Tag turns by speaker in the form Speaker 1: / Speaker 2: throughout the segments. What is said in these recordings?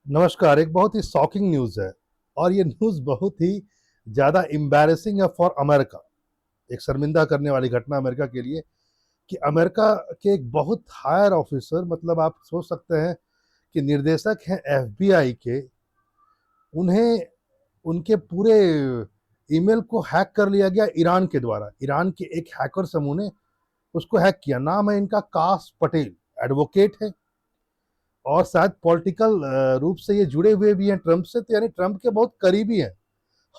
Speaker 1: नमस्कार। एक बहुत ही शॉकिंग न्यूज़ है और ये न्यूज़ बहुत ही ज़्यादा एम्बैरेसिंग है फॉर अमेरिका। एक शर्मिंदा करने वाली घटना अमेरिका के लिए कि अमेरिका के एक बहुत हायर ऑफिसर, मतलब आप सोच सकते हैं कि निर्देशक हैं एफबीआई के, उन्हें उनके पूरे ईमेल को हैक कर लिया गया ईरान के द्वारा। ईरान के एक हैकर समूह ने उसको हैक किया। नाम है इनका काश पटेल, एडवोकेट है और शायद पॉलिटिकल रूप से ये जुड़े हुए भी हैं ट्रंप से, तो यानी ट्रंप के बहुत करीबी हैं।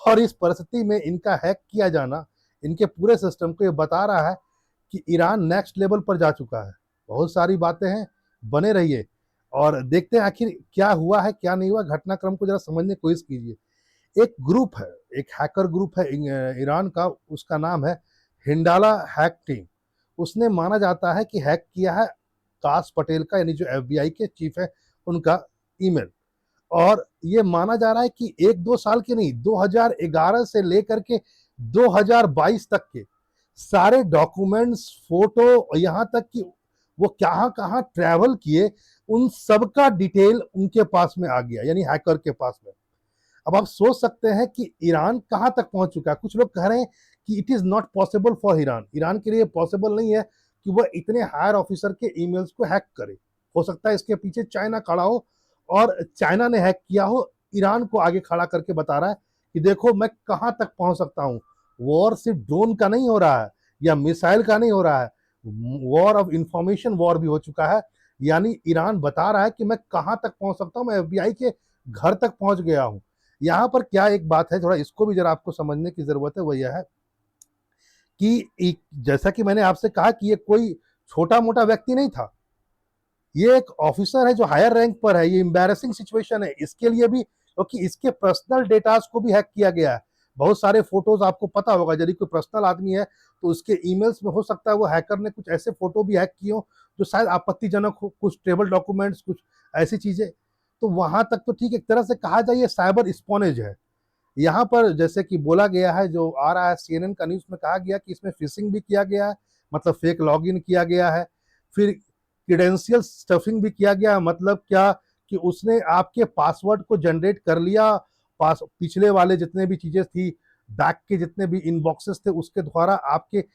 Speaker 1: और इस परिस्थिति में इनका हैक किया जाना इनके पूरे सिस्टम को ये बता रहा है कि ईरान नेक्स्ट लेवल पर जा चुका है। बहुत सारी बातें हैं, बने रहिए और देखते हैं आखिर क्या हुआ है क्या नहीं हुआ। घटनाक्रम को जरा समझने की कोशिश कीजिए। एक ग्रुप है, एक हैकर ग्रुप है ईरान का, उसका नाम है हिंडाला हैक टीम। उसने माना जाता है कि हैक किया है काश पटेल का, यानी जो एफबीआई के चीफ है, उनका ईमेल। और ये माना जा रहा है कि 1-2 साल के नहीं, 2011 से लेकर के 2022 तक के सारे डॉक्यूमेंट्स, फोटो, यहाँ तक कि वो कहाँ-कहाँ ट्रैवल किए, उन सब का डिटेल उनके पास में आ गया, यानी हैकर के पास में। अब आप सोच सकते हैं कि ईरान कहाँ तक पहुंच चुका है। कुछ लोग कह रहे हैं कि it is not possible for Iran. Iran के लिए पॉसिबल नहीं है कि वह इतने हायर ऑफिसर के ईमेल्स को हैक करे। हो सकता है इसके पीछे चाइना खड़ा हो और चाइना ने हैक किया हो। ईरान को आगे खड़ा करके बता रहा है कि देखो मैं कहाँ तक पहुंच सकता हूँ। वॉर सिर्फ ड्रोन का नहीं हो रहा है या मिसाइल का नहीं हो रहा है, वॉर ऑफ इंफॉर्मेशन वॉर भी हो चुका है। यानी ईरान बता रहा है कि मैं कहाँ तक पहुंच सकता हूँ, मैं एफबीआई के घर तक पहुंच गया हूँ। यहाँ पर क्या एक बात है, थोड़ा इसको भी जरा आपको समझने की जरूरत है। वो यह है कि जैसा कि मैंने आपसे कहा कि ये कोई छोटा मोटा व्यक्ति नहीं था, ये एक ऑफिसर है जो हायर रैंक पर है। ये एम्बैरेसिंग सिचुएशन है इसके लिए भी, क्योंकि इसके पर्सनल डेटास को भी हैक किया गया है। बहुत सारे फोटोज आपको पता होगा, यदि कोई पर्सनल आदमी है तो उसके ईमेल्स में हो सकता है वो हैकर ने कुछ ऐसे फोटो भी हैक किए हो जो शायद आपत्तिजनक हो, कुछ ट्रेवल डॉक्यूमेंट्स, कुछ ऐसी चीजें। तो वहां तक तो ठीक, एक तरह से कहा जाए ये साइबर स्पॉनेज है। यहाँ पर जैसे कि बोला गया है, जो आ रहा है सीएनएन का न्यूज में, कहा गया कि इसमें फिशिंग भी किया गया है, मतलब फेक लॉगिन किया गया है। फिर क्रीडेंशियल स्टफिंग भी किया गया। मतलब क्या कि उसने आपके पासवर्ड को जनरेट कर लिया, पास पिछले वाले जितने भी चीजें थी, बैक के जितने भी इनबॉक्सेस थे, उसके द्वारा आपके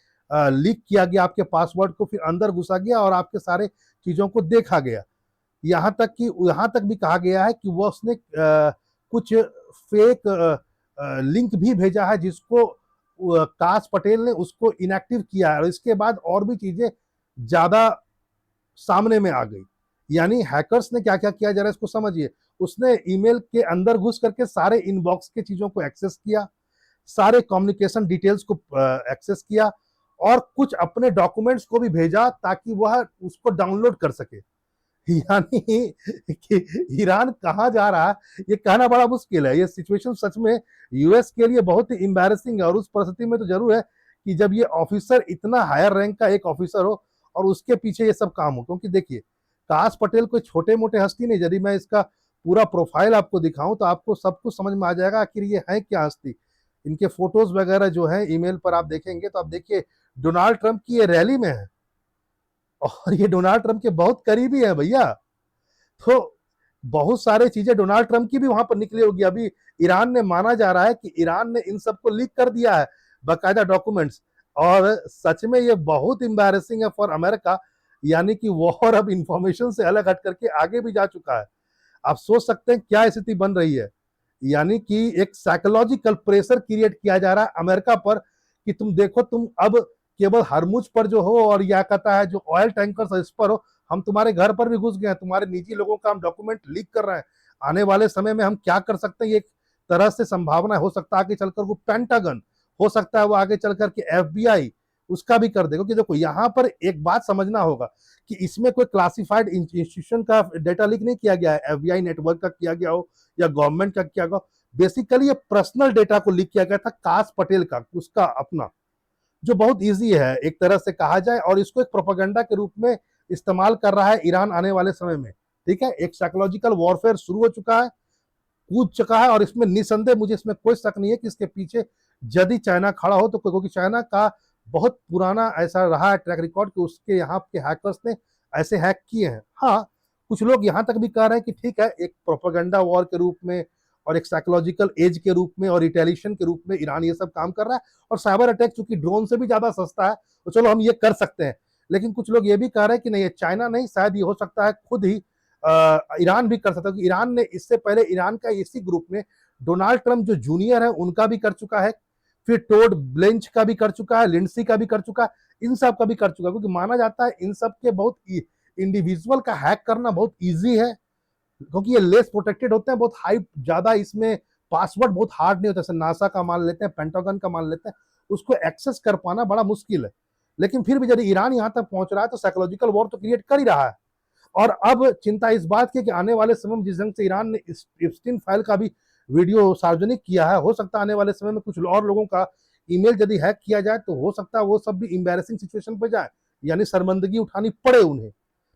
Speaker 1: लीक किया गया आपके पासवर्ड को, फिर अंदर घुसा गया और आपके सारे चीजों को देखा गया। यहाँ तक भी कहा गया है कि वो उसने कुछ फेक लिंक भी भेजा है जिसको काश पटेल ने उसको इनएक्टिव किया है, और इसके बाद और भी चीजें ज्यादा सामने में आ गई। यानी हैकर्स ने क्या क्या किया, जरा इसको समझिए। उसने ईमेल के अंदर घुस करके सारे इनबॉक्स के चीजों को एक्सेस किया, सारे कम्युनिकेशन डिटेल्स को एक्सेस किया, और कुछ अपने डॉक्यूमेंट्स को भी भेजा ताकि वह उसको डाउनलोड कर सके। यानी कि ईरान कहाँ जा रहा है ये कहना बड़ा मुश्किल है। ये सिचुएशन सच में यूएस के लिए बहुत ही एम्बैरेसिंग है। और उस परिस्थिति में तो जरूर है कि जब ये ऑफिसर, इतना हायर रैंक का एक ऑफिसर हो और उसके पीछे ये सब काम हो। क्योंकि देखिए, काश पटेल कोई छोटे मोटे हस्ती नहीं। यदि मैं इसका पूरा प्रोफाइल आपको दिखाऊं तो आपको सब कुछ समझ में आ जाएगा आखिर ये है क्या हस्ती। इनके फोटोज वगैरह जो है ईमेल पर आप देखेंगे तो आप देखिए, डोनाल्ड ट्रंप की ये रैली में है और ये डोनाल्ड ट्रंप के बहुत करीबी है भैया। तो बहुत सारे चीजें डोनाल्ड ट्रंप की भी वहां पर निकली होगी। अभी ईरान ने, माना जा रहा है कि ईरान ने इन सबको लीक कर दिया है, बाकायदा डॉक्यूमेंट्स। और सच में ये बहुत इंबैरेसिंग है फॉर अमेरिका। यानी कि वॉर अब इंफॉर्मेशन से अलग हट करके आगे भी जा चुका है। आप सोच सकते हैं क्या स्थिति बन रही है। यानी कि एक साइकोलॉजिकल प्रेशर क्रिएट किया जा रहा है अमेरिका पर कि तुम देखो, तुम अब केवल हरमुज पर जो हो, और या कहता है जो ऑयल टैंकर्स इस पर हो, हम तुम्हारे घर पर भी घुस गए हैं, तुम्हारे निजी लोगों का हम डॉक्यूमेंट लीक कर रहे हैं। आने वाले समय में हम क्या कर सकते हैं, ये एक तरह से संभावना हो सकता है आगे चलकर वो पेंटागन, हो सकता है वो आगे चलकर के एफबीआई उसका भी कर दे। क्योंकि देखो यहाँ पर एक बात समझना होगा कि इसमें कोई क्लासिफाइड इंस्टीट्यूशन का डेटा लीक नहीं किया गया है, एफबीआई नेटवर्क का किया गया हो या गवर्नमेंट का किया गया। बेसिकली ये पर्सनल डेटा को लीक किया गया था काश पटेल का, उसका अपना, जो बहुत इजी है एक तरह से कहा जाए। और इसको एक प्रोपेगेंडा के रूप में इस्तेमाल कर रहा है ईरान आने वाले समय में। ठीक है, एक साइकोलॉजिकल वॉरफेयर शुरू हो चुका है, कूद चुका है। और इसमें निसंदेह, मुझे इसमें कोई शक नहीं है कि इसके पीछे यदि चाइना खड़ा हो तो, क्योंकि चाइना का बहुत पुराना ऐसा रहा है ट्रैक रिकॉर्ड कि उसके यहाँ के हैकर्स ने ऐसे हैक किए हैं। हाँ, कुछ लोग यहाँ तक भी कह रहे हैं कि ठीक है, एक प्रोपेगेंडा वॉर के रूप में और एक साइकोलॉजिकल एज के रूप में और रिटेलिएशन के रूप में ईरान ये सब काम कर रहा है, और साइबर अटैक चूंकि ड्रोन से भी ज्यादा सस्ता है तो चलो हम ये कर सकते हैं। लेकिन कुछ लोग ये भी कह रहे हैं कि नहीं, ये चाइना नहीं, शायद ये हो सकता है खुद ही ईरान भी कर सकता है, क्योंकि ईरान ने इससे पहले ईरान का इसी ग्रुप में डोनाल्ड ट्रंप जो जूनियर है उनका भी कर चुका है, फिर टोड ब्लेंच का भी कर चुका है, लिंडसी का भी कर चुका है, इन सब का भी कर चुका है, क्योंकि माना जाता है इन सब के बहुत इंडिविजुअल का हैक करना बहुत ईजी है, क्योंकि ये लेस प्रोटेक्टेड होते हैं, बहुत हाई ज्यादा इसमें पासवर्ड बहुत हार्ड नहीं होता। जैसे नासा का मान लेते हैं, पेंटागन का मान लेते हैं, उसको एक्सेस कर पाना बड़ा मुश्किल है। लेकिन फिर भी यदि ईरान यहां तक पहुंच रहा है तो साइकोलॉजिकल वॉर तो क्रिएट कर ही रहा है। और अब चिंता इस बात की कि आने वाले समय में जिस ढंग से ईरान ने इप्स्टीन फाइल का भी वीडियो सार्वजनिक किया है, हो सकता है आने वाले समय में कुछ और लोगों का ईमेल यदि हैक किया जाए तो हो सकता है वो सब भी इंबेरेसिंग सिचुएशन पे जाए, यानी शर्मिंदगी उठानी पड़े उन्हें।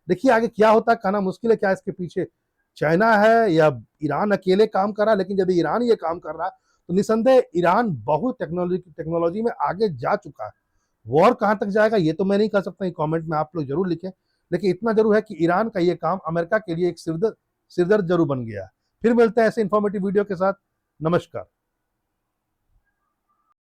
Speaker 1: देखिए आगे क्या होता है, कहना मुश्किल है क्या इसके पीछे चाइना है या ईरान अकेले काम कर रहा है। लेकिन यदि ईरान ये काम कर रहा है तो निसंदेह ईरान बहुत टेक्नोलॉजी में आगे जा चुका है। वॉर कहां तक जाएगा ये तो मैं नहीं कह सकता, कमेंट में आप लोग जरूर लिखें। लेकिन इतना जरूर है कि ईरान का ये काम अमेरिका के लिए एक सिरदर्द जरूर बन गया है। फिर मिलते हैं ऐसे इंफॉर्मेटिव वीडियो के साथ। नमस्कार।